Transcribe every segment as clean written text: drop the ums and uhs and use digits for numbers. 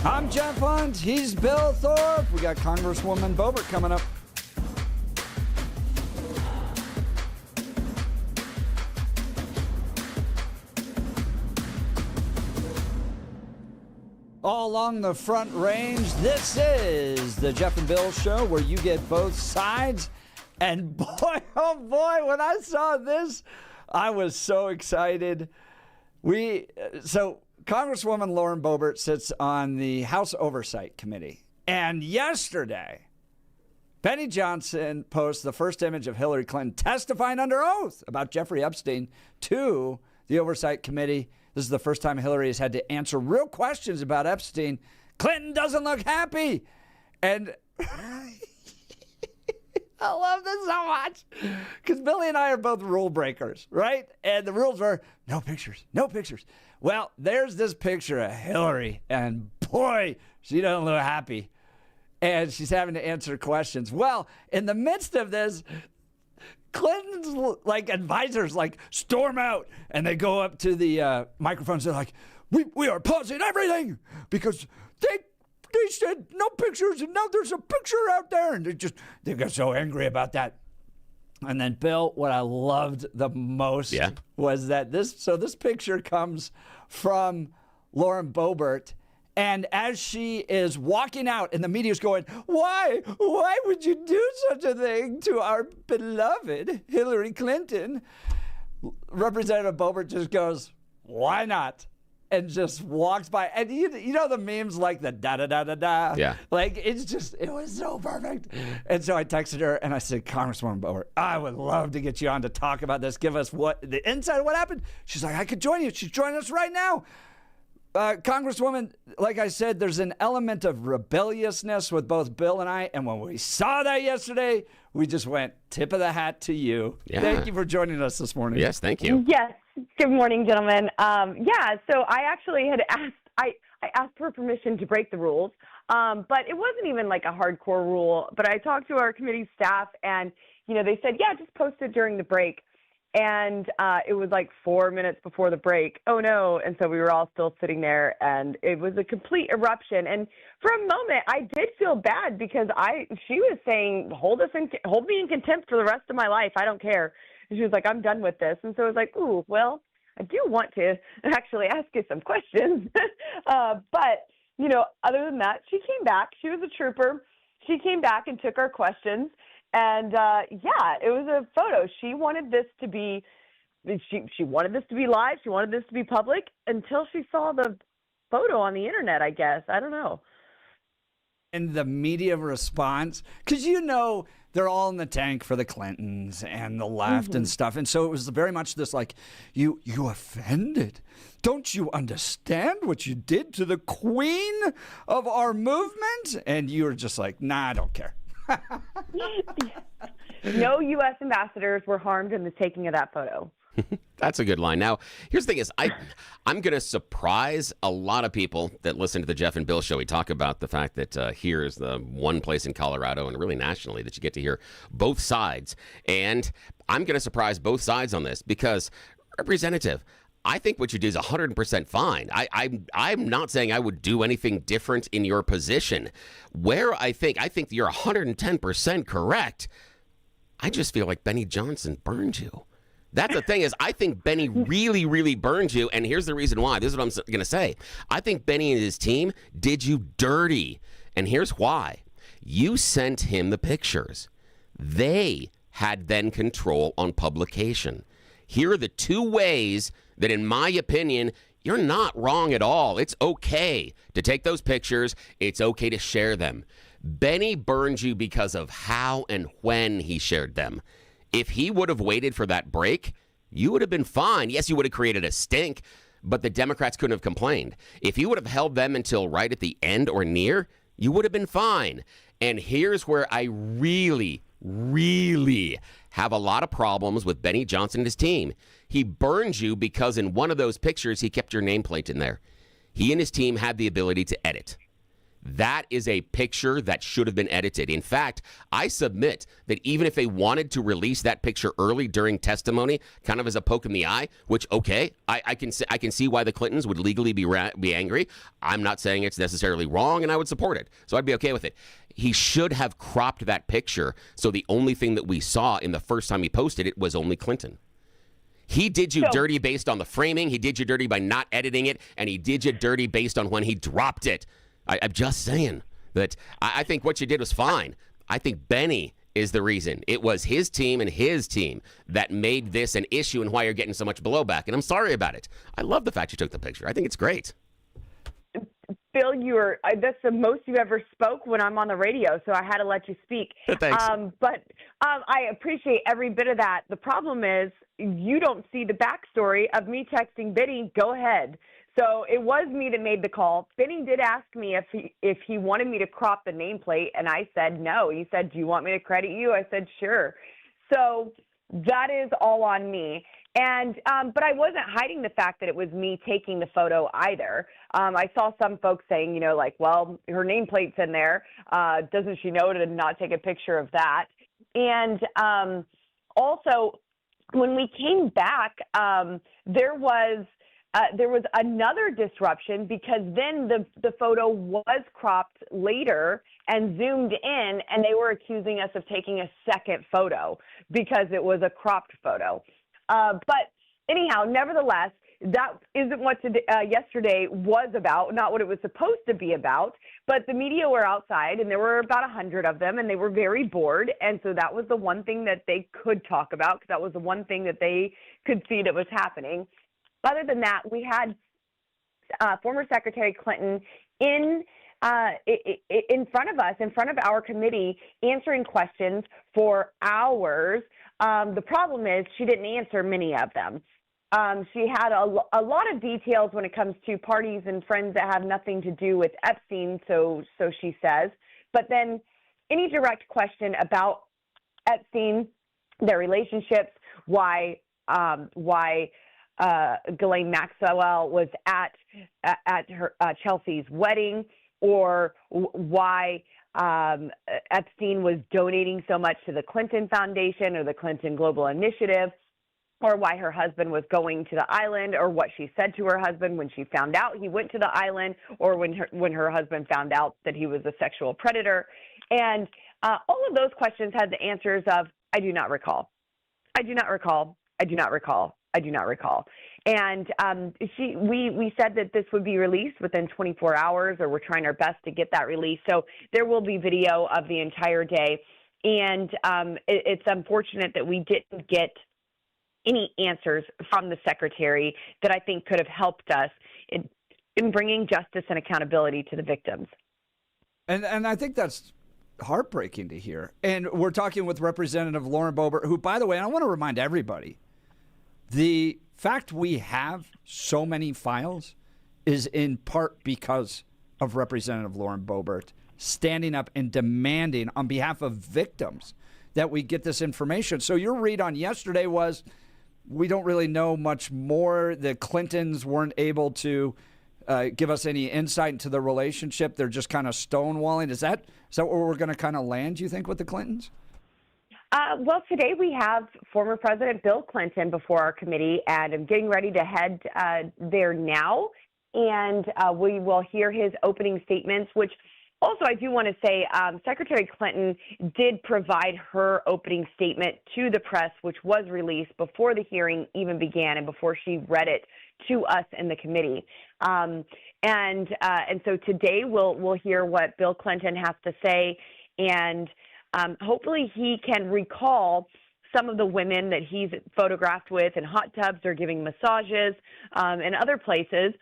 I'm Jeff Hunt. He's Bill Thorpe. We got Congresswoman Boebert coming up. All along the Front Range, this is the Jeff and Bill Show, where you get both sides. And boy, oh boy, when I saw this, I was so excited. So Congresswoman Lauren Boebert sits on the House Oversight Committee. And yesterday, Benny Johnson posts the first image of Hillary Clinton testifying under oath about Jeffrey Epstein to the Oversight Committee. This is the first time Hillary has had to answer real questions about Epstein. Clinton doesn't look happy. And I love this so much because Billy and I are both rule breakers, right? And the rules were no pictures, no pictures. Well, there's this picture of Hillary, and boy, she doesn't look happy. And she's having to answer questions. Well, in the midst of this, Clinton's advisors storm out, and they go up to the microphones. They're like, we are pausing everything because they said no pictures, and now there's a picture out there. And they got so angry about that. And then, Bill, what I loved the most was that this picture comes from Lauren Boebert. And as she is walking out, and the media's going, why would you do such a thing to our beloved Hillary Clinton? Representative Boebert just goes, why not? And just walks by. And you know the memes like the da-da-da-da-da? Yeah. It was so perfect. And so I texted her, and I said, Congresswoman Boebert, I would love to get you on to talk about this. Give us the inside of what happened. She's like, I could join you. She's joining us right now. Congresswoman, like I said, there's an element of rebelliousness with both Bill and I. And when we saw that yesterday, we just went tip of the hat to you. Yeah. Thank you for joining us this morning. Yes, thank you. Yes. Good morning, gentlemen. So I actually had asked, I asked for permission to break the rules, but it wasn't even like a hardcore rule. But I talked to our committee staff, and, they said, yeah, just post it during the break. And it was like 4 minutes before the break. Oh, no. And so we were all still sitting there, and it was a complete eruption. And for a moment, I did feel bad because she was saying, hold me in contempt for the rest of my life. I don't care. And she was like, I'm done with this. And so I was like, ooh, well, I do want to actually ask you some questions. But, other than that, she came back. She was a trooper. She came back and took our questions. And, it was a photo. She wanted this to be, she wanted this to be live. She wanted this to be public until she saw the photo on the internet, I guess. I don't know. And the media response, because they're all in the tank for the Clintons and the left and stuff. And so it was very much this you offended. Don't you understand what you did to the queen of our movement? And you were just like, nah, I don't care. No U.S. ambassadors were harmed in the taking of that photo. That's a good line. Now, here's the thing is, I'm going to surprise a lot of people that listen to the Jeff and Bill show. We talk about the fact that here is the one place in Colorado and really nationally that you get to hear both sides. And I'm going to surprise both sides on this because, Representative, I think what you did is 100% fine. I'm not saying I would do anything different in your position. Where I think you're 110% correct. I just feel like Benny Johnson burned you. That's the thing is, I think Benny really, really burned you, and here's the reason why. This is what I'm going to say. I think Benny and his team did you dirty, and here's why. You sent him the pictures. They had then control on publication. Here are the two ways that, in my opinion, you're not wrong at all. It's okay to take those pictures. It's okay to share them. Benny burned you because of how and when he shared them. If he would have waited for that break, you would have been fine. Yes, you would have created a stink, but the Democrats couldn't have complained. If you would have held them until right at the end or near, you would have been fine. And here's where I really, really have a lot of problems with Benny Johnson and his team. He burned you because in one of those pictures, he kept your nameplate in there. He and his team had the ability to edit. That is a picture that should have been edited. In fact, I submit that even if they wanted to release that picture early during testimony, kind of as a poke in the eye, which, okay, I can see why the Clintons would legally be angry. I'm not saying it's necessarily wrong, and I would support it. So I'd be okay with it. He should have cropped that picture so the only thing that we saw in the first time he posted it was only Clinton. He did you dirty based on the framing. He did you dirty by not editing it, and he did you dirty based on when he dropped it. I'm just saying that I think what you did was fine. I think Benny is the reason. It was his team and his team that made this an issue and why you're getting so much blowback, and I'm sorry about it. I love the fact you took the picture. I think it's great. Bill, that's the most you ever spoke when I'm on the radio, so I had to let you speak. Thanks. But I appreciate every bit of that. The problem is you don't see the backstory of me texting Benny, go ahead. So it was me that made the call. Benny did ask me if he wanted me to crop the nameplate, and I said no. He said, do you want me to credit you? I said, sure. So that is all on me. And but I wasn't hiding the fact that it was me taking the photo either. I saw some folks saying, you know, like, well, her nameplate's in there. Doesn't she know to not take a picture of that? And also, when we came back, there was another disruption because then the photo was cropped later and zoomed in, and they were accusing us of taking a second photo because it was a cropped photo. But anyhow, nevertheless, that isn't what yesterday was about, not what it was supposed to be about. But the media were outside, and there were about 100 of them, and they were very bored. And so that was the one thing that they could talk about because that was the one thing that they could see that was happening. Other than that, we had former Secretary Clinton in front of us, in front of our committee, answering questions for hours. The problem is she didn't answer many of them. She had a lot of details when it comes to parties and friends that have nothing to do with Epstein, so she says. But then any direct question about Epstein, their relationships, why Ghislaine Maxwell was at her Chelsea's wedding, or why Epstein was donating so much to the Clinton Foundation or the Clinton Global Initiative, or why her husband was going to the island, or what she said to her husband when she found out he went to the island, or when her husband found out that he was a sexual predator. And all of those questions had the answers of, I do not recall. I do not recall. I do not recall. I do not recall. And we said that this would be released within 24 hours, or we're trying our best to get that released. So there will be video of the entire day. And it's unfortunate that we didn't get any answers from the secretary that I think could have helped us in bringing justice and accountability to the victims. And I think that's heartbreaking to hear. And we're talking with Representative Lauren Boebert, who, by the way, and I want to remind everybody, the fact we have so many files is in part because of Representative Lauren Boebert standing up and demanding on behalf of victims that we get this information. So your read on yesterday was, we don't really know much more. The Clintons weren't able to give us any insight into the relationship. They're just kind of stonewalling. Is that where we're going to kind of land, you think, with the Clintons? Well, today we have former President Bill Clinton before our committee, and I'm getting ready to head there now. And we will hear his opening statements, which also I do want to say Secretary Clinton did provide her opening statement to the press, which was released before the hearing even began and before she read it to us in the committee. And so today we'll hear what Bill Clinton has to say, and hopefully he can recall some of the women that he's photographed with in hot tubs or giving massages and other places.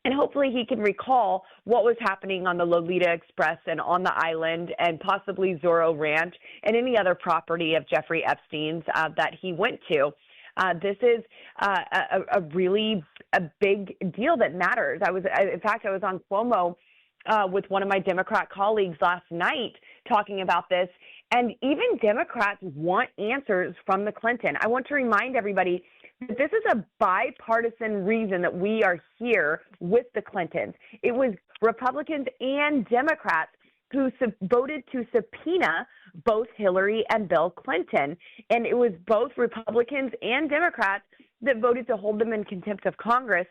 And hopefully he can recall what was happening on the Lolita Express and on the island and possibly Zorro Ranch and any other property of Jeffrey Epstein's that he went to. This is a really big deal that matters. In fact, I was on Cuomo with one of my Democrat colleagues last night talking about this, and even Democrats want answers from the Clinton. I want to remind everybody, This is a bipartisan reason that we are here with the Clintons. It was Republicans and Democrats who voted to subpoena both Hillary and Bill Clinton. And it was both Republicans and Democrats that voted to hold them in contempt of Congress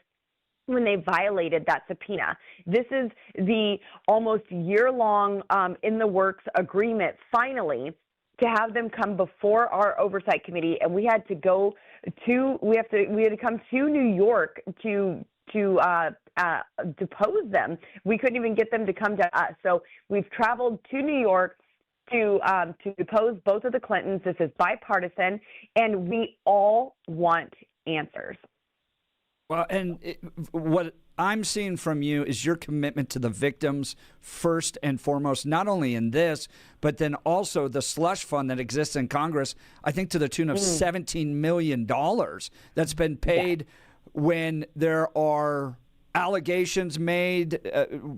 when they violated that subpoena. This is the almost year-long in the works agreement, finally, to have them come before our oversight committee, and we had to come to New York to depose them. We couldn't even get them to come to us. So we've traveled to New York to depose both of the Clintons. This is bipartisan, and we all want answers. Well, and what I'm seeing from you is your commitment to the victims first and foremost, not only in this, but then also the slush fund that exists in Congress, I think to the tune of $17 million that's been paid when there are allegations made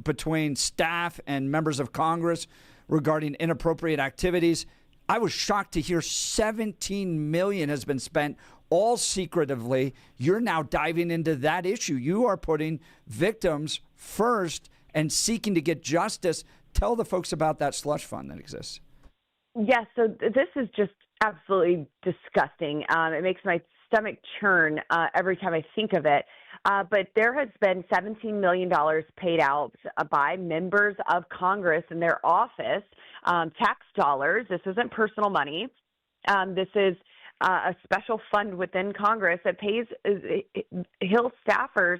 between staff and members of Congress regarding inappropriate activities. I was shocked to hear $17 million has been spent all secretively. You're now diving into that issue. You are putting victims first and seeking to get justice. Tell the folks about that slush fund that exists. Yes, so this is just absolutely disgusting. It makes my stomach churn every time I think of it. But there has been $17 million paid out by members of Congress in their office, tax dollars. This isn't personal money. This is a special fund within Congress that pays Hill staffers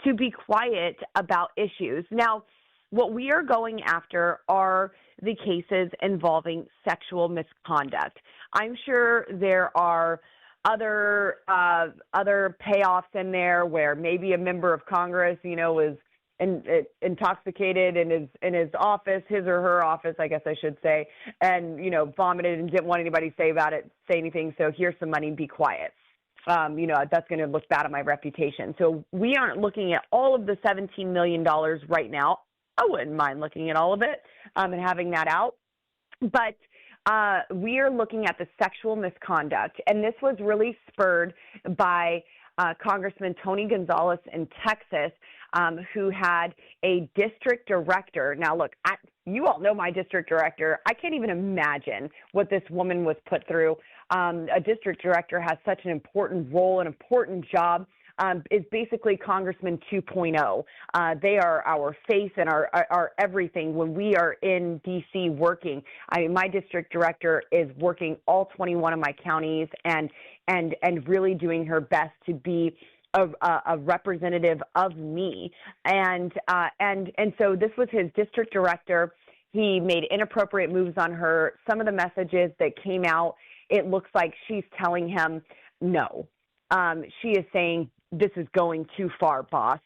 to be quiet about issues. Now, what we are going after are the cases involving sexual misconduct. I'm sure there are other payoffs in there where maybe a member of Congress, was intoxicated in his office, his or her office, I guess I should say, and vomited and didn't want anybody to say anything. So here's some money, be quiet. That's going to look bad on my reputation. So we aren't looking at all of the $17 million right now. I wouldn't mind looking at all of it and having that out, but we are looking at the sexual misconduct, and this was really spurred by Congressman Tony Gonzalez in Texas, who had a district director. Now, look, you all know my district director. I can't even imagine what this woman was put through. A district director has such an important role, an important job. Is basically Congressman 2.0. They are our face and our everything when we are in D.C. working. My district director is working all 21 of my counties and really doing her best to be a representative of me. And so this was his district director. He made inappropriate moves on her. Some of the messages that came out, it looks like she's telling him no. She is saying, this is going too far, boss.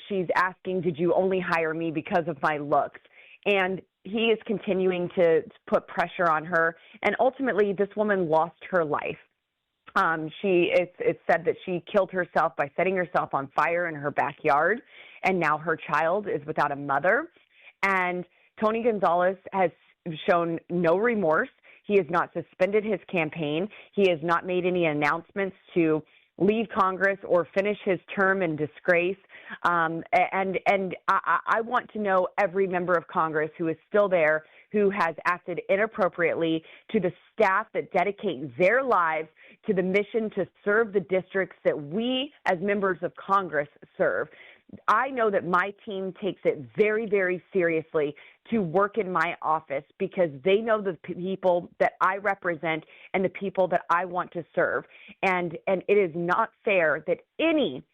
She's asking, did you only hire me because of my looks? And he is continuing to put pressure on her. And ultimately, this woman lost her life. It's said that she killed herself by setting herself on fire in her backyard. And now her child is without a mother. And Tony Gonzalez has shown no remorse. He has not suspended his campaign. He has not made any announcements to leave Congress or finish his term in disgrace. And I want to know every member of Congress who is still there who has acted inappropriately, to the staff that dedicate their lives to the mission to serve the districts that we as members of Congress serve. I know that my team takes it very, very seriously to work in my office because they know the people that I represent and the people that I want to serve. And it is not fair that any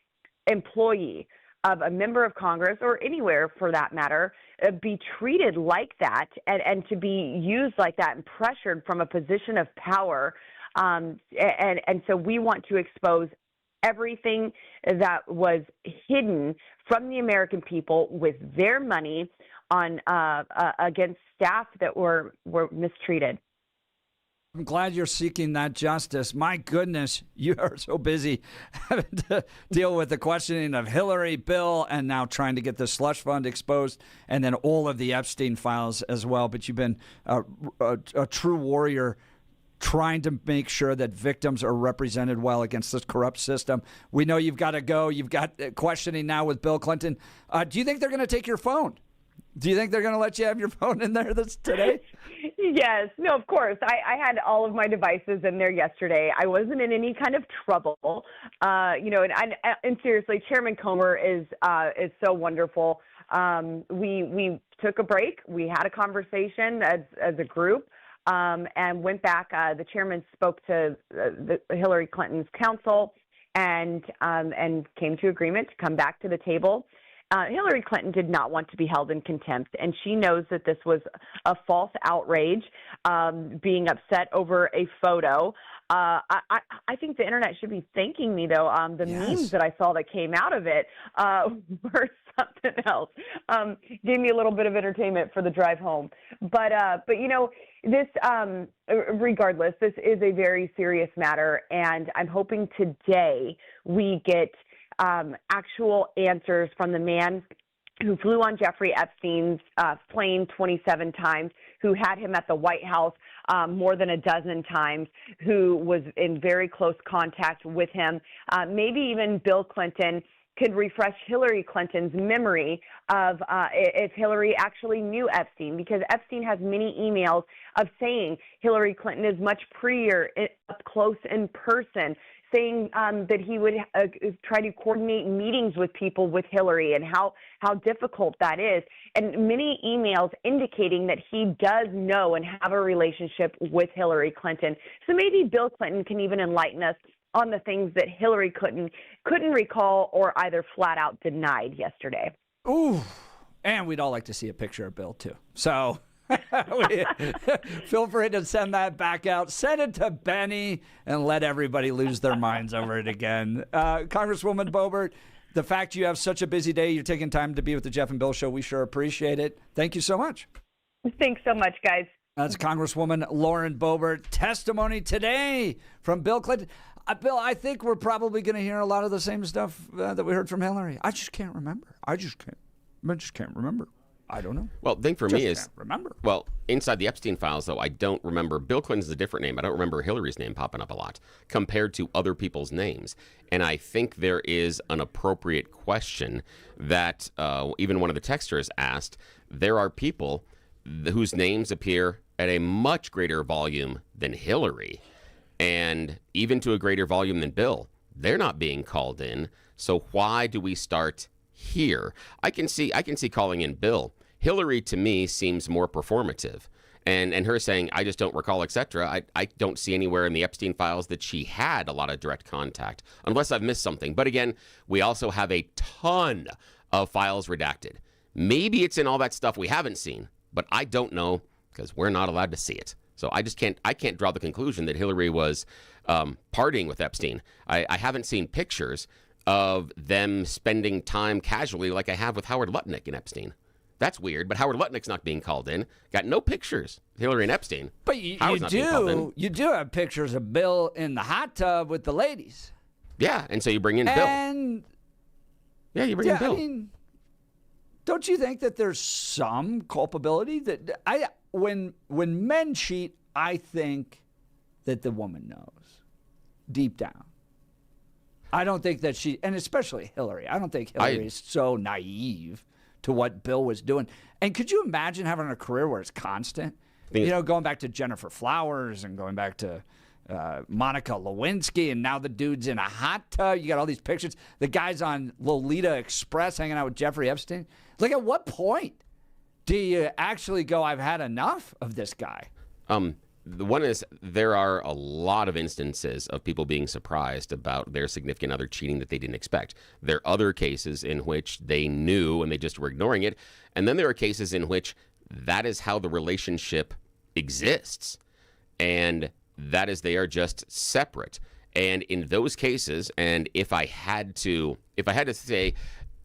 employee of a member of Congress or anywhere for that matter be treated like that and to be used like that and pressured from a position of power. And so we want to expose everything that was hidden from the American people with their money on against staff that were mistreated. I'm glad you're seeking that justice. My goodness, you are so busy having to deal with the questioning of Hillary, Bill, and now trying to get the slush fund exposed, and then all of the Epstein files as well. But you've been a true warrior trying to make sure that victims are represented well against this corrupt system. We know you've got to go. You've got questioning now with Bill Clinton. Do you think they're going to take your phone? Do you think they're going to let you have your phone in there today? Yes. No, of course. I had all of my devices in there yesterday. I wasn't in any kind of trouble. And seriously, Chairman Comer is so wonderful. We took a break. We had a conversation as a group. And went back. The chairman spoke to Hillary Clinton's counsel and came to agreement to come back to the table. Hillary Clinton did not want to be held in contempt, and she knows that this was a false outrage, being upset over a photo. I think the internet should be thanking me, though. The memes that I saw that came out of it were something else. Gave me a little bit of entertainment for the drive home. But this, regardless, this is a very serious matter, and I'm hoping today we get actual answers from the man who flew on Jeffrey Epstein's plane 27 times, who had him at the White House more than a dozen times, who was in very close contact with him. Maybe even Bill Clinton could refresh Hillary Clinton's memory of if Hillary actually knew Epstein, because Epstein has many emails of saying Hillary Clinton is much prettier up close in person, saying that he would try to coordinate meetings with people with Hillary and how difficult that is. And many emails indicating that he does know and have a relationship with Hillary Clinton. So maybe Bill Clinton can even enlighten us on the things that Hillary couldn't recall or either flat out denied yesterday. Ooh, and we'd all like to see a picture of Bill, too. So feel free to send that back out. Send it to Benny and let everybody lose their minds over it again. Congresswoman Boebert, the fact you have such a busy day, you're taking time to be with the Jeff and Bill Show, we sure appreciate it. Thank you so much. Thanks so much, guys. That's Congresswoman Lauren Boebert. Testimony today from Bill Clinton. Bill, I think we're probably going to hear a lot of the same stuff that we heard from Hillary. I just can't remember. I just can't remember. I don't know. Well, the thing for me is, can't remember. Well, inside the Epstein files, though, I don't remember. Bill Clinton's a different name. I don't remember Hillary's name popping up a lot compared to other people's names. And I think there is an appropriate question that even one of the texters asked. There are people whose names appear at a much greater volume than Hillary, and even to a greater volume than Bill. They're not being called in. So why do we start here? I can see calling in Bill. Hillary, to me, seems more performative. And her saying, I just don't recall, etc. I don't see anywhere in the Epstein files that she had a lot of direct contact, unless I've missed something. But again, we also have a ton of files redacted. Maybe it's in all that stuff we haven't seen, but I don't know because we're not allowed to see it. So I can't draw the conclusion that Hillary was partying with Epstein. I haven't seen pictures of them spending time casually like I have with Howard Lutnick and Epstein. That's weird, but Howard Lutnick's not being called in. Got no pictures, Hillary and Epstein. But you do have pictures of Bill in the hot tub with the ladies. Yeah, and so you bring in Bill. Yeah, you bring in Bill. I mean, don't you think that there's some culpability that when men cheat, I think that the woman knows deep down. I don't think that and especially Hillary, I don't think Hillary is so naive to what Bill was doing. And could you imagine having a career where it's constant? Going back to Jennifer Flowers and going back to Monica Lewinsky, and now the dude's in a hot tub. You got all these pictures. The guy's on Lolita Express hanging out with Jeffrey Epstein. Like, at what point do you actually go, I've had enough of this guy? The one is, there are a lot of instances of people being surprised about their significant other cheating that they didn't expect. There are other cases in which they knew and they just were ignoring it. And then there are cases in which that is how the relationship exists. And that is, they are just separate. And in those cases, and if I had to say,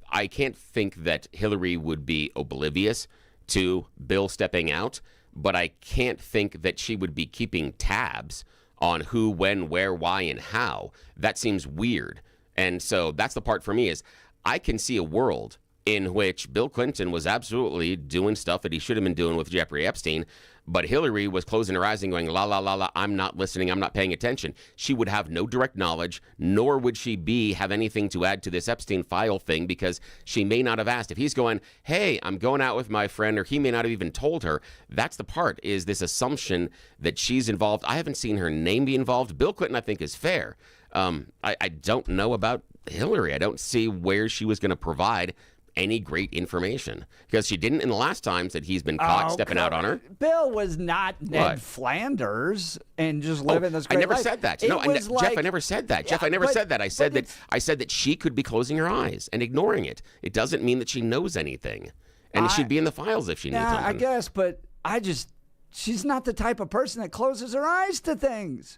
I can't think that Hillary would be oblivious to Bill stepping out, but I can't think that she would be keeping tabs on who, when, where, why, and how. That seems weird. And so that's the part for me is I can see a world in which Bill Clinton was absolutely doing stuff that he should have been doing with Jeffrey Epstein, but Hillary was closing her eyes and going, la, la, la, la, I'm not listening, I'm not paying attention. She would have no direct knowledge, nor would she have anything to add to this Epstein file thing, because she may not have asked. If he's going, hey, I'm going out with my friend, or he may not have even told her, that's the part, is this assumption that she's involved. I haven't seen her name be involved. Bill Clinton, I think, is fair. I don't know about Hillary. I don't see where she was going to provide any great information, because she didn't in the last times that he's been caught stepping out on her. Bill was not Ned Flanders and just living this great life. I never said that. No, Jeff, I never said that. Jeff, I never said that. I said that she could be closing her eyes and ignoring it. It doesn't mean that she knows anything, and she'd be in the files if she knew something. I guess, but she's not the type of person that closes her eyes to things.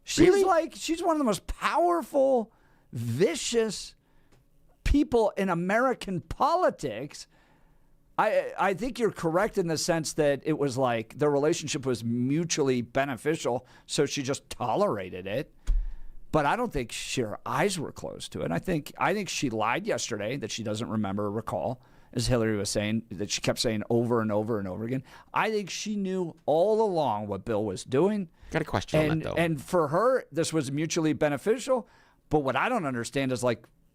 She's she's one of the most powerful, vicious people in American politics. I think you're correct in the sense that it was like the relationship was mutually beneficial, so she just tolerated it. But I don't think her eyes were closed to it. I think she lied yesterday that she doesn't remember or recall, as Hillary was saying, that she kept saying over and over and over again. I think she knew all along what Bill was doing. Got a question on that, though. And for her, this was mutually beneficial. But what I don't understand is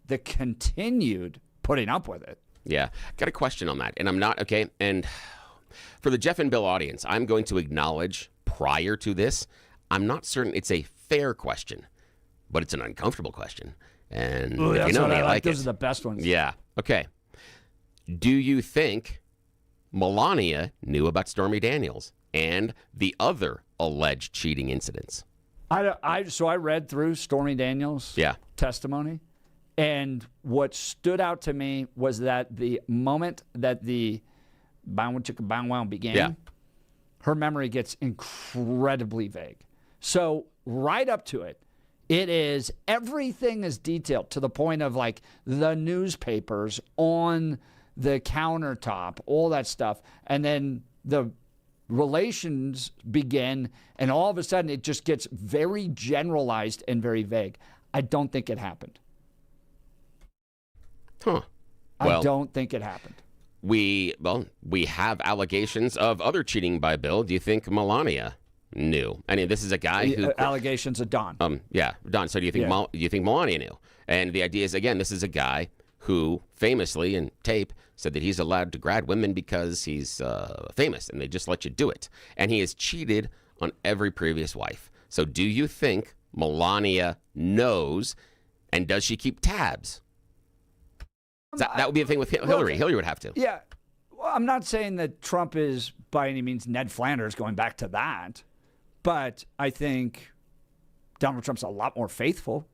the continued putting up with it. Yeah, got a question on that. And I'm not, okay, and for the Jeff and Bill audience, I'm going to acknowledge prior to this, I'm not certain it's a fair question, but it's an uncomfortable question. And that's you know what me, I like. it. Those are the best ones. Yeah, okay. Do you think Melania knew about Stormy Daniels and the other alleged cheating incidents? So I read through Stormy Daniels' testimony. And what stood out to me was that the moment that the bow chicka bow wow began, her memory gets incredibly vague. So right up to it, everything is detailed to the point of the newspapers on the countertop, all that stuff. And then the relations begin, and all of a sudden it just gets very generalized and very vague. I don't think it happened. Huh. Well, I don't think it happened. We have allegations of other cheating by Bill. Do you think Melania knew? I mean, this is a guy who allegations of Don. Don. So do you think Melania knew? And the idea is, again, this is a guy who famously in tape said that he's allowed to grab women because he's famous, and they just let you do it. And he has cheated on every previous wife. So do you think Melania knows, and does she keep tabs? That would be the thing with Hillary. Hillary would have to. Yeah. Well, I'm not saying that Trump is by any means Ned Flanders, going back to that. But I think Donald Trump's a lot more faithful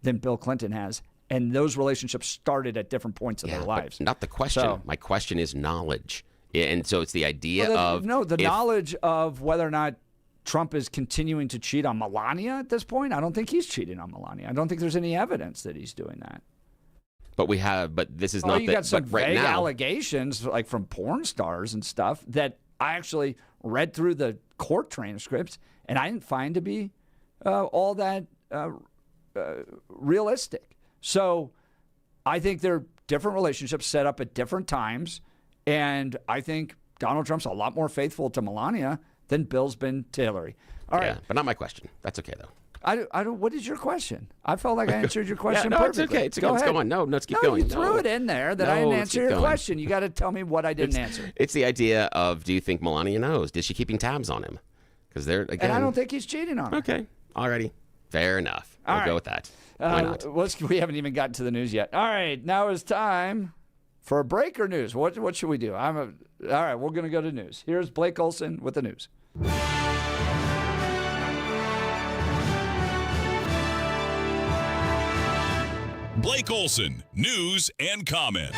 than Bill Clinton has. And those relationships started at different points in their lives. Not the question. So, my question is knowledge. And so it's the idea knowledge of whether or not Trump is continuing to cheat on Melania at this point. I don't think he's cheating on Melania. I don't think there's any evidence that he's doing that. But this is not. You got some vague allegations from porn stars and stuff that I actually read through the court transcripts, and I didn't find to be all that realistic. So I think they're different relationships set up at different times, and I think Donald Trump's a lot more faithful to Melania than Bill's been to Hillary. All right, but not my question. That's okay though. I don't. What is your question? I felt like I answered your question perfectly. It's okay. Let's go on. No, let's keep going. going. You threw it in there that I didn't answer your question. You got to tell me what I didn't answer. It's the idea of, do you think Melania knows? Is she keeping tabs on him? Because they're again. And I don't think he's cheating on her. Okay, alriady, fair enough. We'll go with that. Why not? We haven't even gotten to the news yet. All right, now is time for a breaker news. What should we do? All right, we're going to go to news. Here's Blake Olson with the news. Blake Olson, news and comment.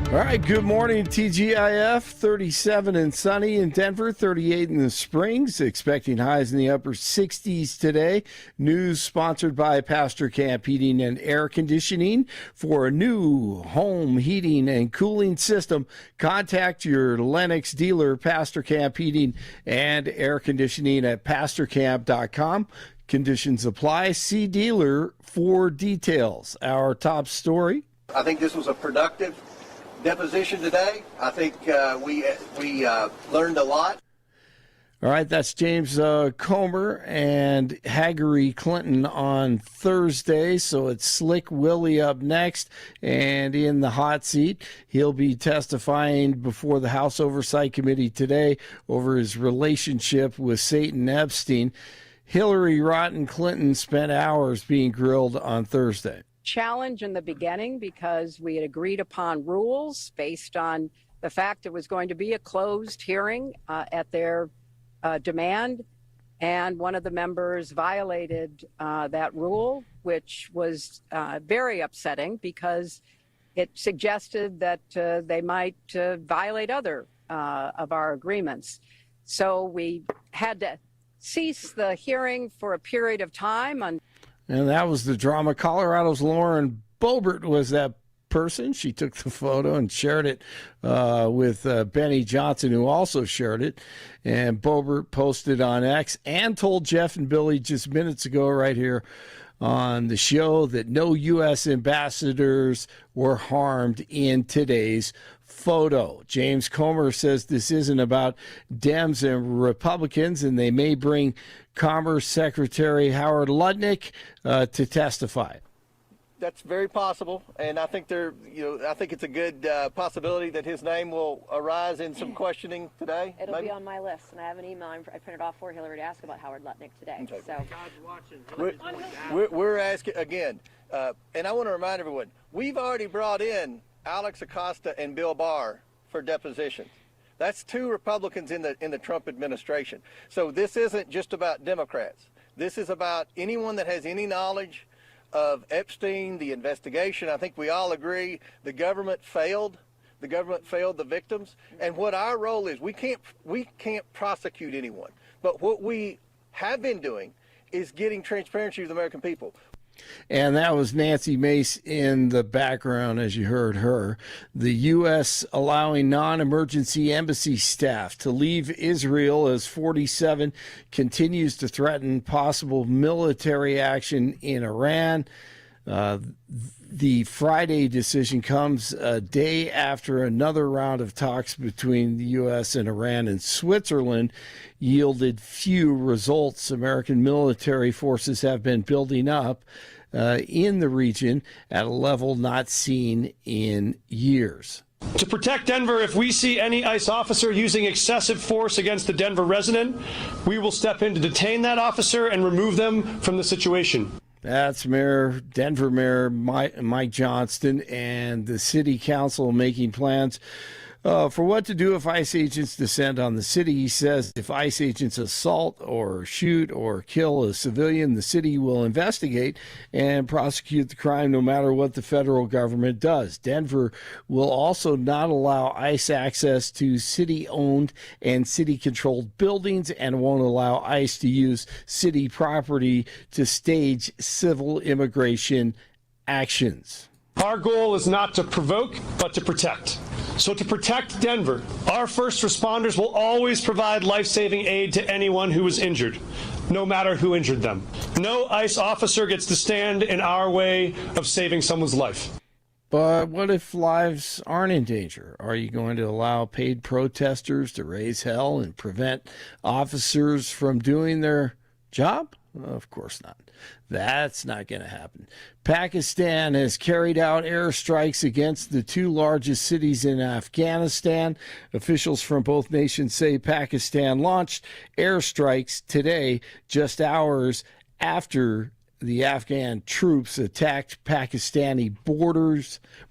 All right, good morning, TGIF. 37 and sunny in Denver, 38 in the Springs, expecting highs in the upper 60s today. News sponsored by Pastor Camp Heating and Air Conditioning. For a new home heating and cooling system, contact your Lennox dealer, Pastor Camp Heating and Air Conditioning at pastorcamp.com. Conditions apply. See dealer for details. Our top story I think this was a productive deposition today. I think we learned a lot. All right, that's James Comer and Haggery Clinton on Thursday. So it's Slick Willie up next and in the hot seat. He'll be testifying before the House Oversight Committee today over his relationship with Satan Epstein. Hillary Rodham Clinton spent hours being grilled on Thursday. Challenge in the beginning because we had agreed upon rules based on the fact it was going to be a closed hearing at their demand, and one of the members violated that rule, which was very upsetting because it suggested that they might violate other of our agreements. So we had to cease the hearing for a period of time. And that was the drama. Colorado's Lauren Boebert was that person. She took the photo and shared it with Benny Johnson, who also shared it. And Boebert posted on X and told Jeff and Billy just minutes ago right here on the show that no U.S. ambassadors were harmed in today's photo. James Comer says this isn't about Dems and Republicans, and they may bring Commerce Secretary Howard Lutnick to testify. That's very possible, and I think I think it's a good possibility that his name will arise in some questioning today. It'll be on my list, and I have an email I printed off for Hillary to ask about Howard Lutnick today. Okay. So we're asking again, and I want to remind everyone: we've already brought in Alex Acosta and Bill Barr for depositions. That's two Republicans in the Trump administration. So this isn't just about Democrats. This is about anyone that has any knowledge of Epstein, the investigation. I think we all agree the government failed. The government failed the victims. And what our role is, we can't prosecute anyone. But what we have been doing is getting transparency to the American people. And that was Nancy Mace in the background, as you heard her. The U.S. allowing non-emergency embassy staff to leave Israel as 47 continues to threaten possible military action in Iran. The Friday decision comes a day after another round of talks between the U.S. and Iran and Switzerland yielded few results. American military forces have been building up in the region at a level not seen in years. To protect Denver, if we see any ICE officer using excessive force against a Denver resident, we will step in to detain that officer and remove them from the situation. That's Denver Mayor Mike Johnston and the city council making plans for what to do if ICE agents descend on the city. He says if ICE agents assault or shoot or kill a civilian, the city will investigate and prosecute the crime no matter what the federal government does. Denver will also not allow ICE access to city-owned and city-controlled buildings and won't allow ICE to use city property to stage civil immigration actions. Our goal is not to provoke, but to protect. So to protect Denver, our first responders will always provide life-saving aid to anyone who is injured, no matter who injured them. No ICE officer gets to stand in our way of saving someone's life. But what if lives aren't in danger? Are you going to allow paid protesters to raise hell and prevent officers from doing their job? Of course not. That's not going to happen. Pakistan has carried out airstrikes against the two largest cities in Afghanistan. Officials from both nations say Pakistan launched airstrikes today, just hours after the Afghan troops attacked Pakistani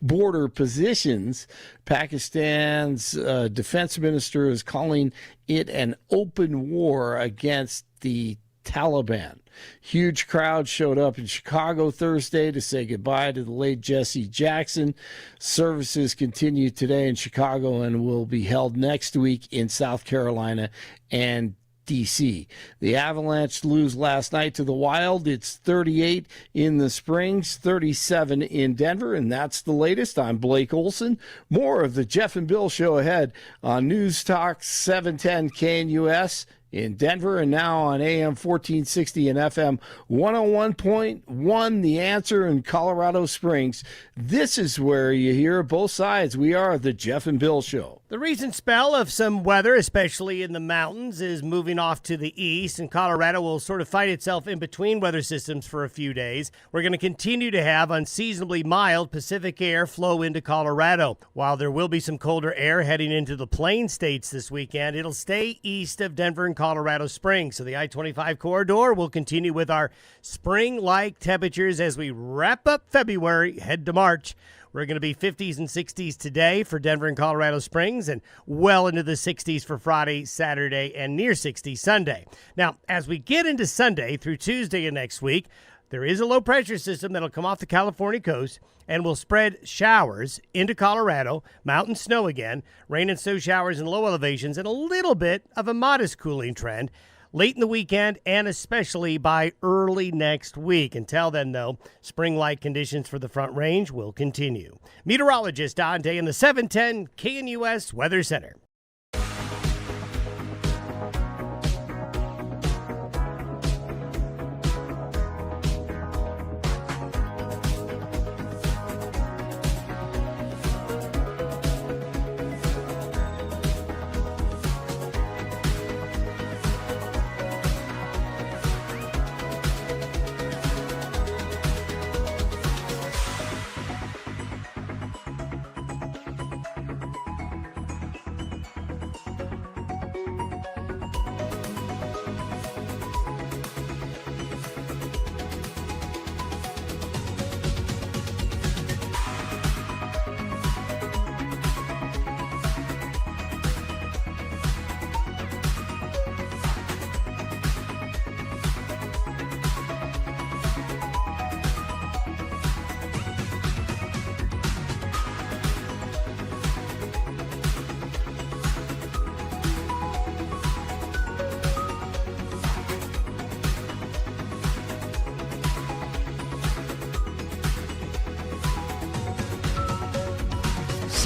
border positions. Pakistan's defense minister is calling it an open war against the Taliban. Huge crowd showed up in Chicago Thursday to say goodbye to the late Jesse Jackson. Services continue today in Chicago and will be held next week in South Carolina and D.C. The Avalanche lose last night to the Wild. It's 38 in the Springs, 37 in Denver, and that's the latest. I'm Blake Olson. More of the Jeff and Bill Show ahead on News Talk 710 KNUS in Denver, and now on AM 1460 and FM 101.1, The Answer in Colorado Springs. This is where you hear both sides. We are the Jeff and Bill Show. The recent spell of some weather, especially in the mountains, is moving off to the east, and Colorado will sort of find itself in between weather systems for a few days. We're going to continue to have unseasonably mild Pacific air flow into Colorado. While there will be some colder air heading into the Plain States this weekend, it'll stay east of Denver and Colorado Springs. So the I-25 corridor will continue with our spring-like temperatures as we wrap up February, head to March. We're going to be 50s and 60s today for Denver and Colorado Springs, and well into the 60s for Friday, Saturday, and near 60 Sunday. Now, as we get into Sunday through Tuesday of next week, there is a low-pressure system that'll come off the California coast and will spread showers into Colorado, mountain snow again, rain and snow showers in low elevations, and a little bit of a modest cooling trend late in the weekend and especially by early next week. Until then, though, spring-like conditions for the Front Range will continue. Meteorologist Don Day in the 710 KNUS Weather Center.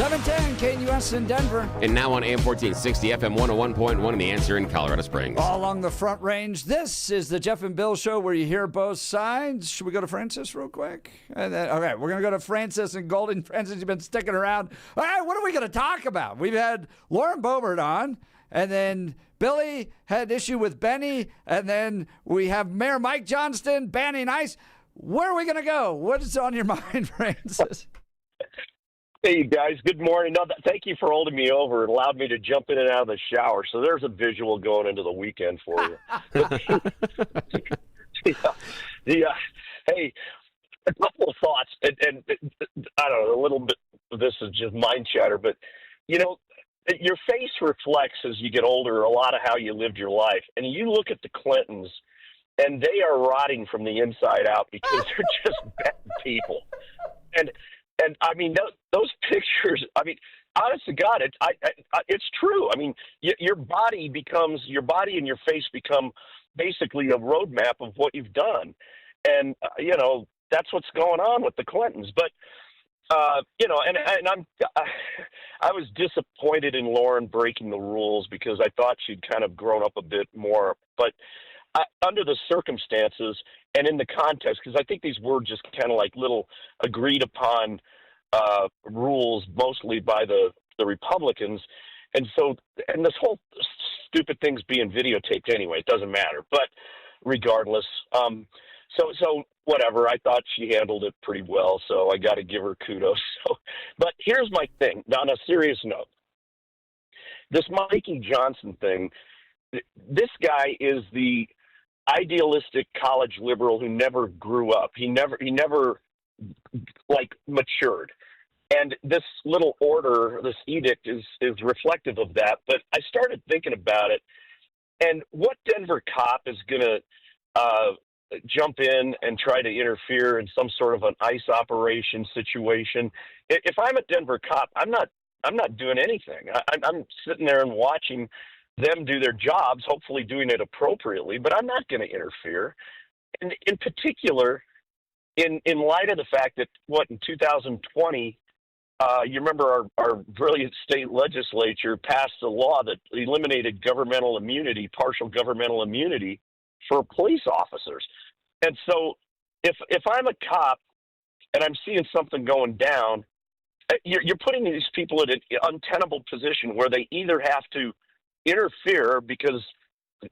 $710 KNUS in Denver. And now on AM 1460, FM 101.1, and The Answer in Colorado Springs. All along the Front Range. This is the Jeff and Bill Show where you hear both sides. Should we go to Francis real quick? Okay, we're going to go to Francis and Golden. Francis, you've been sticking around. All right, what are we going to talk about? We've had Lauren Boebert on, and then Billy had issue with Benny, and then we have Mayor Mike Johnston banning ICE. Where are we going to go? What is on your mind, Francis? Hey, you guys. Good morning. No, thank you for holding me over. It allowed me to jump in and out of the shower. So there's a visual going into the weekend for you. Hey, a couple of thoughts. And I don't know, a little bit of this is just mind chatter. But, you know, your face reflects as you get older a lot of how you lived your life. And you look at the Clintons, and they are rotting from the inside out because they're just bad people. And I mean, those pictures, I mean, honest to God, it's true. I mean, your body and your face become basically a roadmap of what you've done. And, you know, that's what's going on with the Clintons. But, you know, and I was disappointed in Lauren breaking the rules because I thought she'd kind of grown up a bit more. But under the circumstances and in the context, because I think these were just kind of like little agreed upon rules, mostly by the Republicans. And so, and this whole stupid thing's being videotaped anyway. It doesn't matter. But regardless, so whatever. I thought she handled it pretty well, so I got to give her kudos. So, but here's my thing. On a serious note, this Mikey Johnson thing. This guy is the idealistic college liberal who never grew up. He never like matured. And this little order, this edict is reflective of that. But I started thinking about it, and what Denver cop is going to jump in and try to interfere in some sort of an ICE operation situation? If I'm a Denver cop, I'm not doing anything. I'm sitting there and watching them do their jobs, hopefully doing it appropriately, but I'm not going to interfere. And in particular, in light of the fact that in 2020, you remember our brilliant state legislature passed a law that eliminated governmental immunity, partial governmental immunity for police officers. And so if I'm a cop and I'm seeing something going down, you're putting these people in an untenable position where they either have to interfere because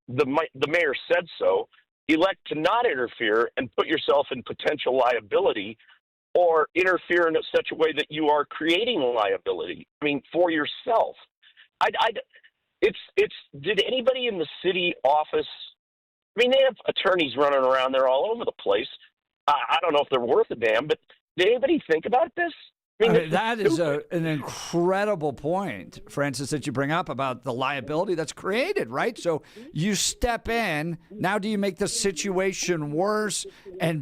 the mayor said so, elect to not interfere and put yourself in potential liability, or interfere in such a way that you are creating liability. I mean, for yourself. Did anybody in the city office? I mean, they have attorneys running around there all over the place. I don't know if they're worth a damn, but did anybody think about this? I mean, that is an incredible point, Francis, that you bring up about the liability that's created, right? So you step in. Now, do you make the situation worse and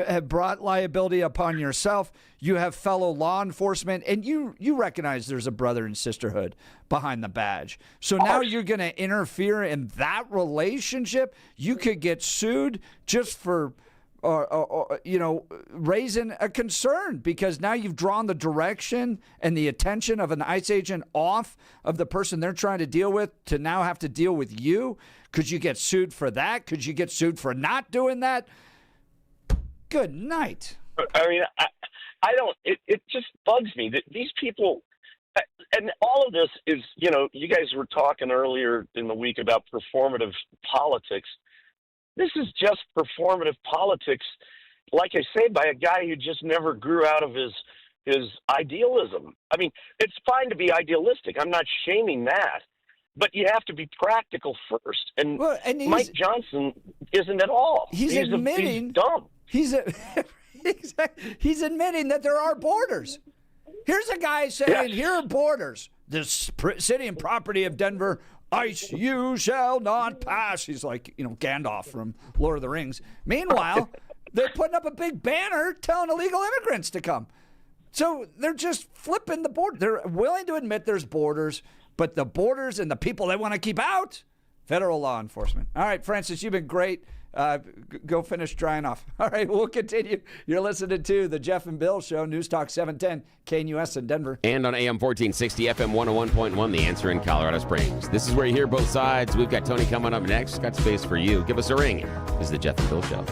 have brought liability upon yourself? You have fellow law enforcement, and you recognize there's a brother and sisterhood behind the badge. So now you're going to interfere in that relationship. You could get sued just for raising a concern, because now you've drawn the direction and the attention of an ICE agent off of the person they're trying to deal with to now have to deal with you. Could you get sued for that? Could you get sued for not doing that? Good night. I mean, I don't, it just bugs me that these people, and all of this is, you guys were talking earlier in the week about performative politics. This is just performative politics, like I say, by a guy who just never grew out of his idealism. I mean, it's fine to be idealistic. I'm not shaming that. But you have to be practical first. And Mike Johnson isn't at all. He's admitting he's dumb. He's admitting that there are borders. Here's a guy saying, here are borders. This city and property of Denver, ICE, you shall not pass. He's like, Gandalf from Lord of the Rings. Meanwhile, they're putting up a big banner telling illegal immigrants to come. So they're just flipping the border. They're willing to admit there's borders, but the borders and the people they want to keep out, federal law enforcement. All right, Francis, you've been great. Go finish drying off. All right, we'll continue. You're listening to the Jeff and Bill Show, News Talk 710, KNUS in Denver. And on AM 1460, FM 101.1, The Answer in Colorado Springs. This is where you hear both sides. We've got Tony coming up next. Got space for you. Give us a ring. This is the Jeff and Bill Show.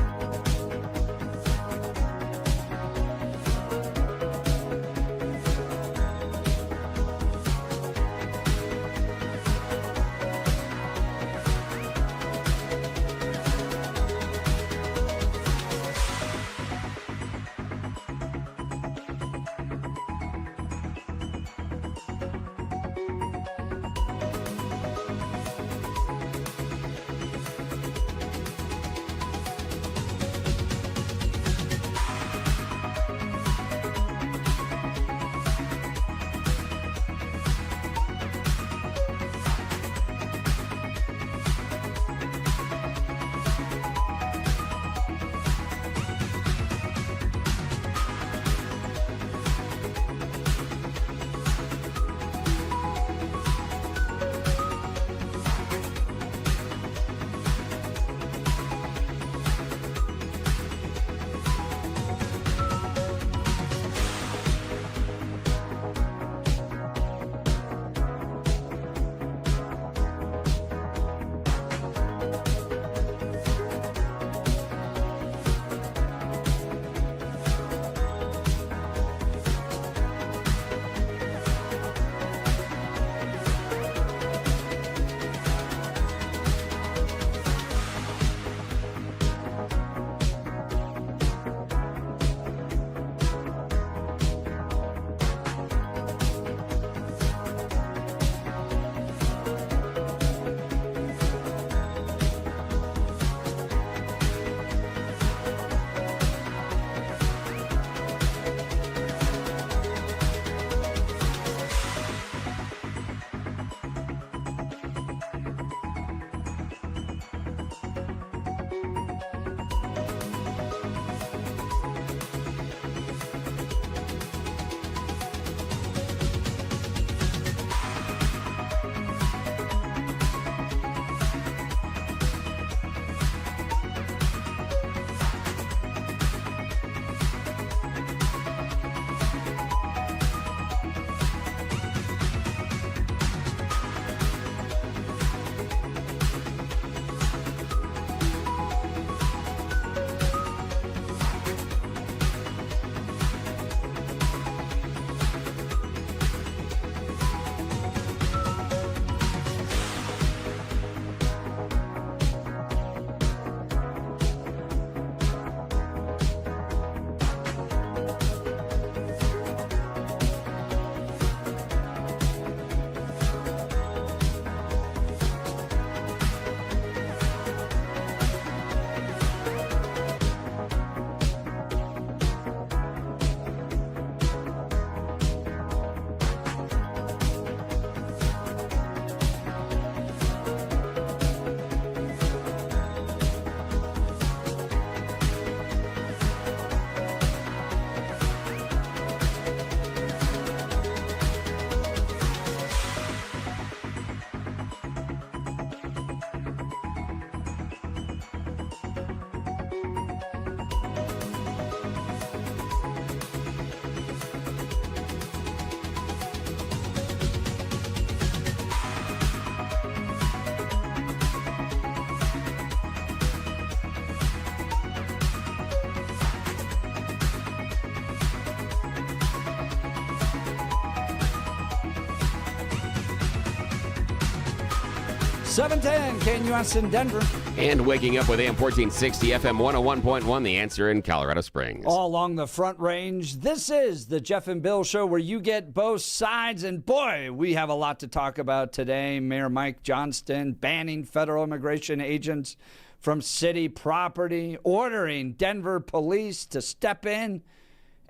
710 KNUS in Denver. And waking up with AM 1460, FM 101.1, The Answer in Colorado Springs. All along the Front Range, this is the Jeff and Bill Show where you get both sides. And boy, we have a lot to talk about today. Mayor Mike Johnston banning federal immigration agents from city property, ordering Denver police to step in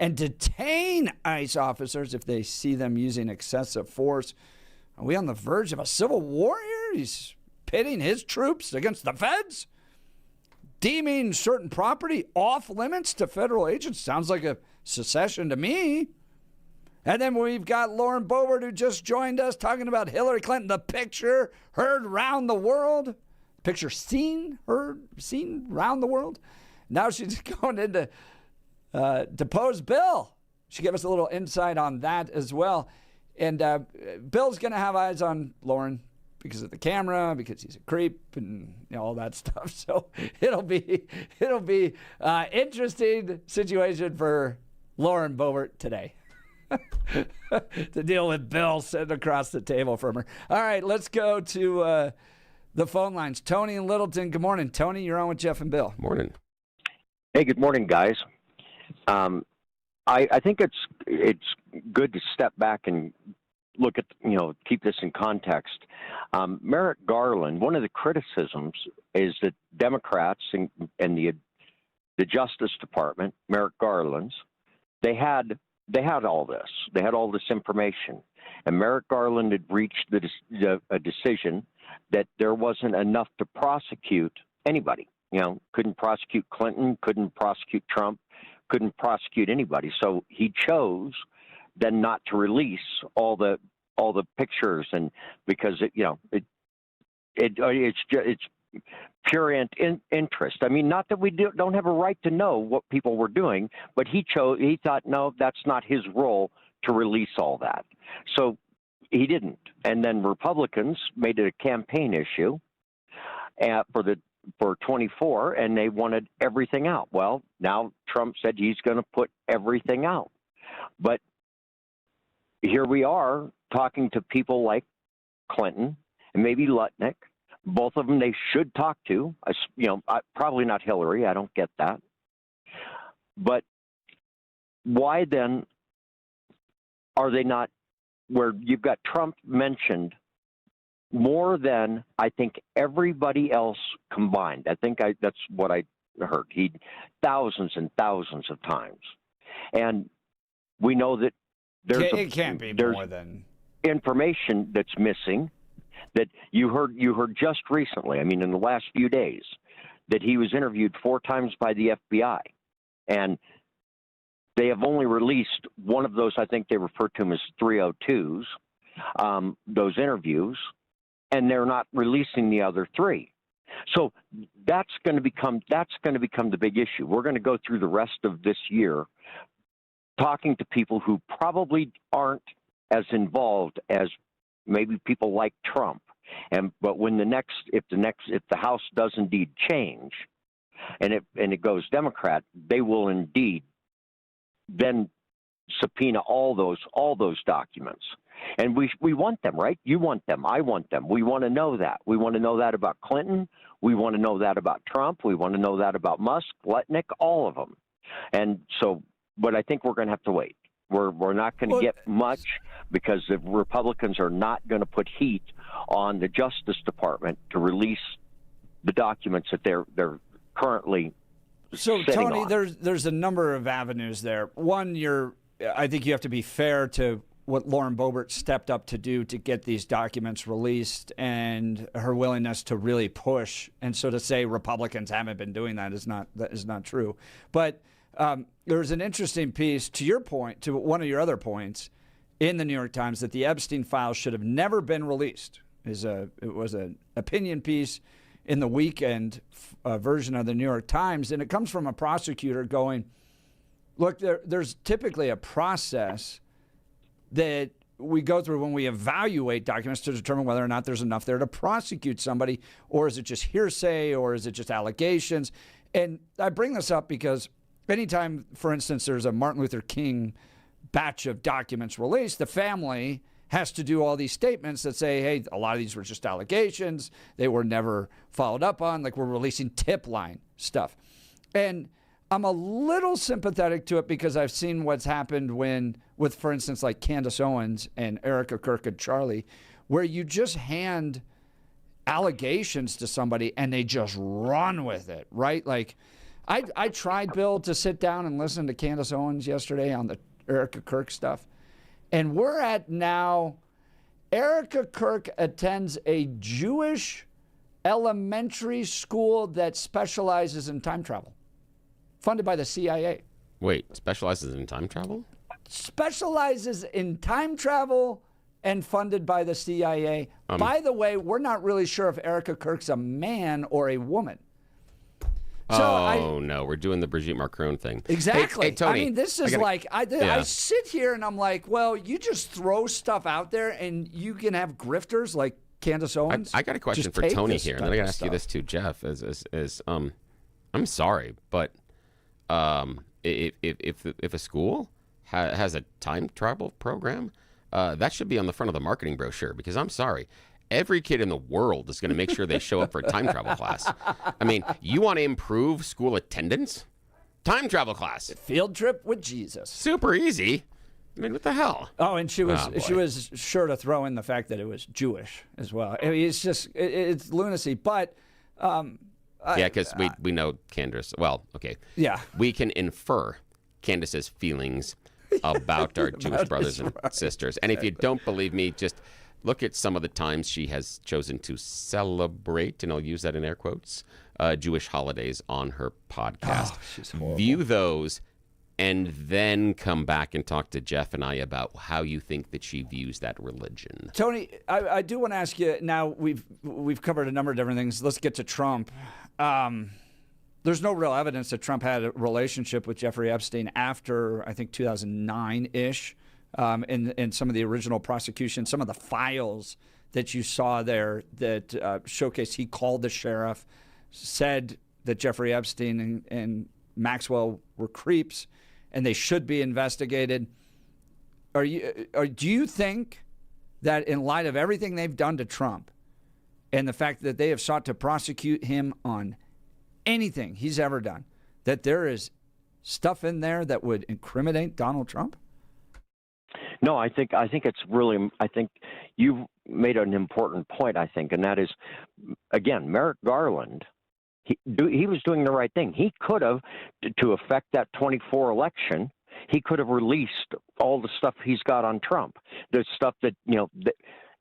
and detain ICE officers if they see them using excessive force. Are we on the verge of a civil war here? He's pitting his troops against the feds? Deeming certain property off limits to federal agents? Sounds like a secession to me. And then we've got Lauren Boebert, who just joined us, talking about Hillary Clinton. The picture heard round the world. Picture seen round the world. Now she's going into depose Bill. She gave us a little insight on that as well. And Bill's going to have eyes on Lauren because of the camera, because he's a creep and all that stuff. So it'll be interesting situation for Lauren Boebert today to deal with Bill sitting across the table from her. All right, let's go to the phone lines. Tony in Littleton. Good morning, Tony. You're on with Jeff and Bill. Morning. Hey, good morning, guys. I think it's good to step back and look at, keep this in context. Merrick Garland, one of the criticisms is that Democrats and the Justice Department, Merrick Garland's, they had all this. They had all this information. And Merrick Garland had reached a decision that there wasn't enough to prosecute anybody. Couldn't prosecute Clinton, couldn't prosecute Trump, couldn't prosecute anybody. So he chose then not to release all the pictures, and because it's pure interest. I mean, not that we don't have a right to know what people were doing, but he thought, no, that's not his role to release all that. So he didn't. And then Republicans made it a campaign issue for 24, and they wanted everything out. Well, now Trump said he's going to put everything out. But here we are talking to people like Clinton and maybe Lutnick. Both of them they should talk to. Probably not Hillary. I don't get that. But why then are they not where you've got Trump mentioned more than I think everybody else combined? I think that's what I heard. He thousands and thousands of times. And we know that it can't be more than information that's missing that you heard just recently. I mean, in the last few days, that he was interviewed 4 times by the FBI, and they have only released one of those. I think they refer to them as 302s, those interviews, and they're not releasing the other 3. So that's going to become the big issue. We're going to go through the rest of this year talking to people who probably aren't as involved as maybe people like Trump. But when if the House does indeed change, and it goes Democrat, they will indeed then subpoena all those documents. And we want them, right? You want them. I want them. We want to know that. We want to know that about Clinton. We want to know that about Trump. We want to know that about Musk, Lutnick, all of them. And so, but I think we're going to have to wait. We're not going to get much because the Republicans are not going to put heat on the Justice Department to release the documents that they're currently So, Tony, on. there's a number of avenues there. One, I think you have to be fair to what Lauren Boebert stepped up to do to get these documents released and her willingness to really push. And so to say Republicans haven't been doing that is not true. But there's an interesting piece to your point, to one of your other points in the New York Times, that the Epstein files should have never been released. It was an opinion piece in the weekend version of the New York Times, and it comes from a prosecutor going, look, there's typically a process that we go through when we evaluate documents to determine whether or not there's enough there to prosecute somebody, or is it just hearsay, or is it just allegations? And I bring this up because anytime, for instance, there's a Martin Luther King batch of documents released, the family has to do all these statements that say, hey, a lot of these were just allegations. They were never followed up on. Like, we're releasing tip line stuff. And I'm a little sympathetic to it because I've seen what's happened with, for instance, like Candace Owens and Erica Kirk and Charlie, where you just hand allegations to somebody and they just run with it, right? Like, I tried, Bill, to sit down and listen to Candace Owens yesterday on the Erica Kirk stuff. And we're at now, Erica Kirk attends a Jewish elementary school that specializes in time travel, funded by the CIA. Wait, specializes in time travel? Specializes in time travel and funded by the CIA. By the way, we're not really sure if Erica Kirk's a man or a woman. So no, we're doing the Brigitte Macron thing. Exactly. Hey, Tony, I mean, this is I sit here and I'm like, well, you just throw stuff out there and you can have grifters like Candace Owens. I got a question for Tony here, and then I got to ask you this too, Jeff. I'm sorry, but if a school has a time travel program, that should be on the front of the marketing brochure, because I'm sorry. Every kid in the world is going to make sure they show up for a time travel class. I mean, you want to improve school attendance? Time travel class. Field trip with Jesus. Super easy. I mean, what the hell? Oh, and she was sure to throw in the fact that it was Jewish as well. I mean, it's just it's lunacy. But because we know Candace. Well, okay. Yeah. We can infer Candace's feelings about our Jewish brothers and sisters. And if you don't believe me, just look at some of the times she has chosen to celebrate, and I'll use that in air quotes, Jewish holidays on her podcast. Oh, she's horrible. View those, and then come back and talk to Jeff and I about how you think that she views that religion. Tony, I do want to ask you, now we've covered a number of different things. Let's get to Trump. There's no real evidence that Trump had a relationship with Jeffrey Epstein after, I think, 2009-ish. In some of the original prosecution, some of the files that you saw there that showcased he called the sheriff, said that Jeffrey Epstein and Maxwell were creeps and they should be investigated. Do you think that in light of everything they've done to Trump and the fact that they have sought to prosecute him on anything he's ever done, that there is stuff in there that would incriminate Donald Trump? No, I think it's really. I think you made an important point. I think, and that is, again, Merrick Garland. He was doing the right thing. He could have, to affect that 24 election, he could have released all the stuff he's got on Trump. The stuff that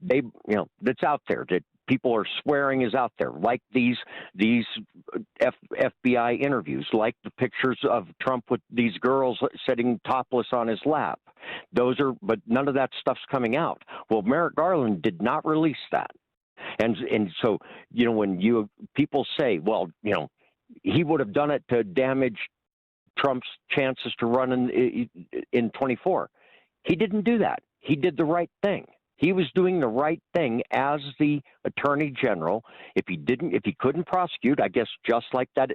that's out there that people are swearing is out there, like these FBI interviews, like the pictures of Trump with these girls sitting topless on his lap. But none of that stuff's coming out. Well, Merrick Garland did not release that. And so, when people say, well, he would have done it to damage Trump's chances to run in 24. He didn't do that. He did the right thing. He was doing the right thing as the attorney general. If he couldn't prosecute, I guess just like that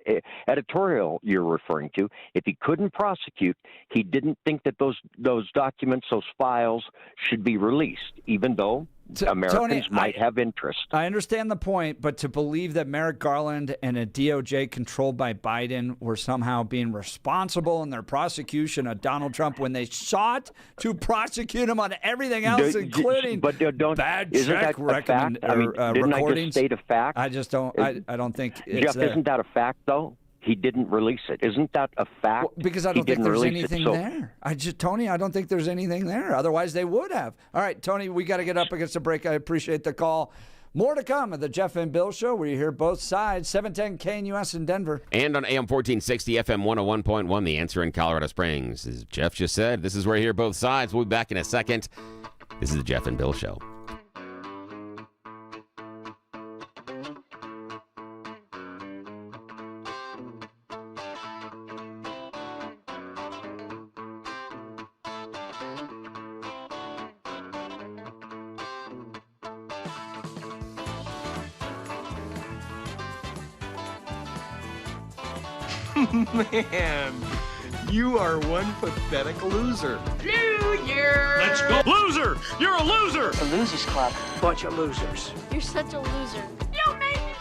editorial you're referring to, if he couldn't prosecute, he didn't think that those documents, those files should be released, even though Americans might have interest. I understand the point, but to believe that Merrick Garland and a DOJ controlled by Biden were somehow being responsible in their prosecution of Donald Trump when they sought to prosecute him on everything else, including bad check recordings. Didn't I just state a fact? I just don't. I don't think it's Jeff, isn't that a fact, though? He didn't release it. Isn't that a fact? Well, because I don't think there's anything there. Tony, I don't think there's anything there. Otherwise, they would have. All right, Tony, we got to get up against the break. I appreciate the call. More to come at the Jeff and Bill Show, where you hear both sides. 710 KNUS in Denver. And on AM 1460, FM 101.1, The Answer in Colorado Springs. As Jeff just said, this is where you hear both sides. We'll be back in a second. This is the Jeff and Bill Show. Man, You are one pathetic loser. Loser! Let's go. Loser! You're a loser! The Losers Club. Bunch of losers. You're such a loser. You made me.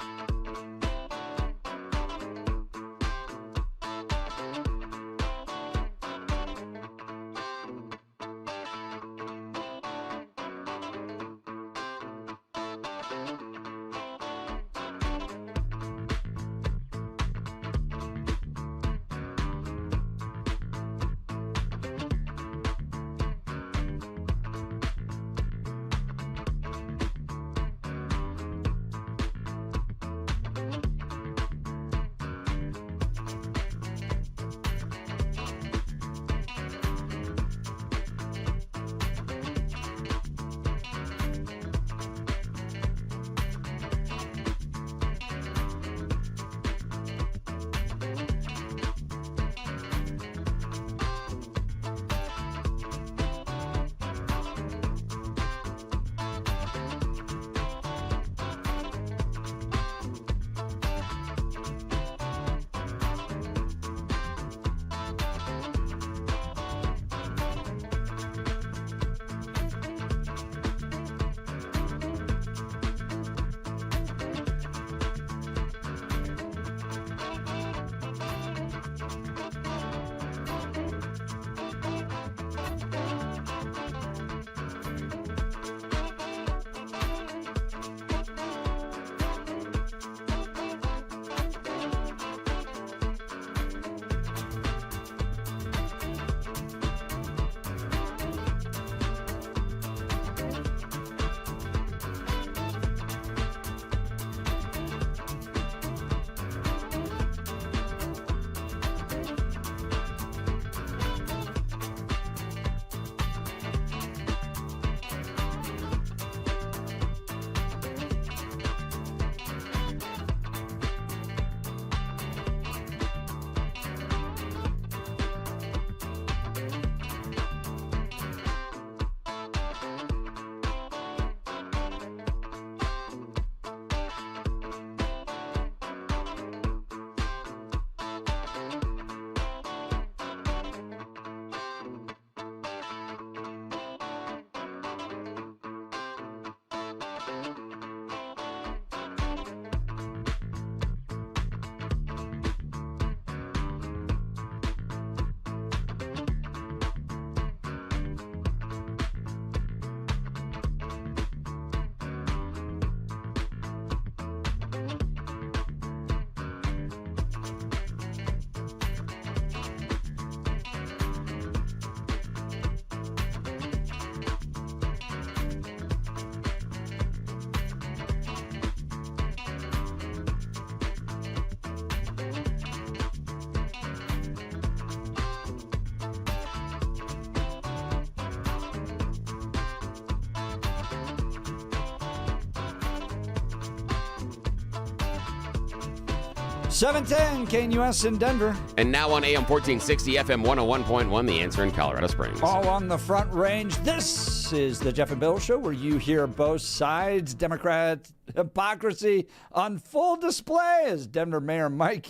$710 KNUS in Denver. And now on AM 1460, FM 101.1, The Answer in Colorado Springs. All on the Front Range. This is the Jeff and Bill Show, where you hear both sides. Democrat hypocrisy on full display as Denver Mayor Mike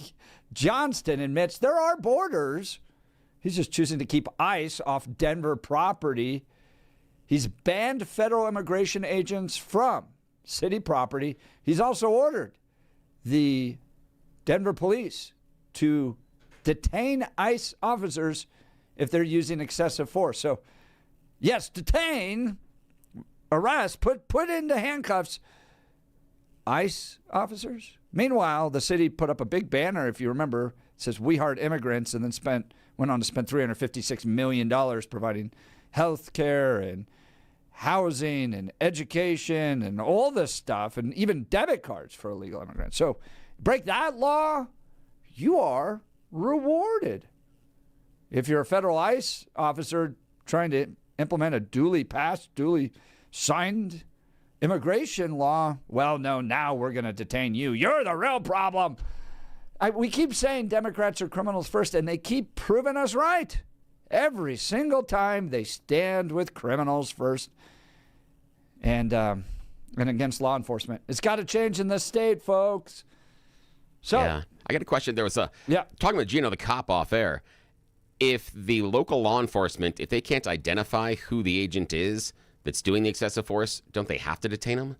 Johnston admits there are borders. He's just choosing to keep ICE off Denver property. He's banned federal immigration agents from city property. He's also ordered the Denver police to detain ICE officers if they're using excessive force. So, yes, detain, arrest, put into handcuffs ICE officers. Meanwhile, the city put up a big banner, if you remember, it says "We Heart Immigrants," and then went on to spend $356 million providing health care and housing and education and all this stuff, and even debit cards for illegal immigrants. So break that law, you are rewarded. If you're a federal ICE officer trying to implement a duly passed, duly signed immigration law, well, no, now we're going to detain you. You're the real problem. We keep saying Democrats are criminals first, and they keep proving us right. Every single time they stand with criminals first and against law enforcement. It's got to change in this state, folks. So, yeah, I got a question. There was talking with Gino, the cop, off air. if the local law enforcement, if they can't identify who the agent is that's doing the excessive force, don't they have to detain him?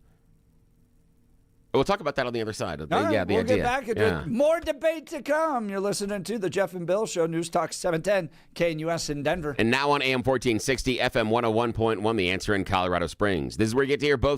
We'll talk about that on the other side. All right, the we'll idea. get back into it. More debate to come. You're listening to the Jeff and Bill Show, News Talk 710, KNUS in Denver. And now on AM 1460, FM 101.1, The Answer in Colorado Springs. This is where you get to hear both